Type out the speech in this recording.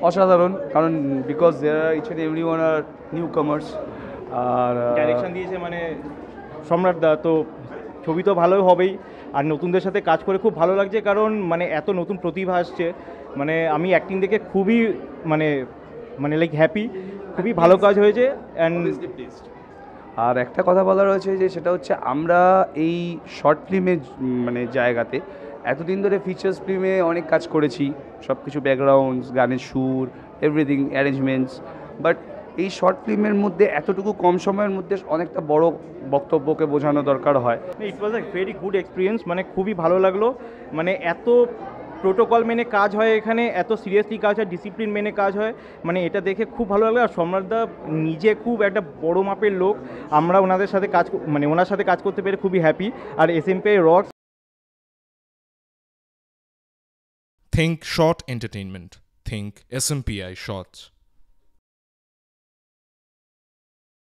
অসাধারণ, কারণ because there are each and every one are new comers. আর direction দিয়েছে মানে সম্রাট দা, তো ছবি তো ভালোই হবেই। আর নতুনদের সাথে কাজ করে খুব ভালো লাগছে, কারণ মানে এত নতুন প্রতিভা আসছে, মানে আমি অ্যাক্টিং দেখে খুবই মানে মানে লাইক হ্যাপি, খুবই ভালো কাজ হয়েছে অ্যান্ড আর একটা কথা বলা রয়েছে যে সেটা হচ্ছে আমরা এই শর্ট ফিল্মের মানে জায়গাতে এতদিন ধরে ফিচার্স ফিল্মে অনেক কাজ করেছি, সব কিছু ব্যাকগ্রাউন্ডস, গানের সুর, এভরিথিং, অ্যারেঞ্জমেন্টস, বাট এই শর্ট ফিল্মের মধ্যে এতটুকু কম সময়ের মধ্যে অনেকটা বড় বক্তব্যকে বোঝানো দরকার হয়। ইট ওয়াজ আ ভেরি গুড এক্সপিরিয়েন্স, মানে খুবই ভালো লাগলো। মানে এত প্রোটোকল মেনে কাজ হয় এখানে, এত সিরিয়াসলি কাজ হয়, ডিসিপ্লিন মেনে কাজ হয়, মানে এটা দেখে খুব ভালো লাগলো। আর সম্রাটদা নিজে খুব একটা বড় মাপের লোক, আমরা ওনাদের সাথে মানে ওনার সাথে কাজ করতে পেরে খুবই হ্যাপি। আর SMP Rock. Think Short Entertainment. Think SMPI Shorts.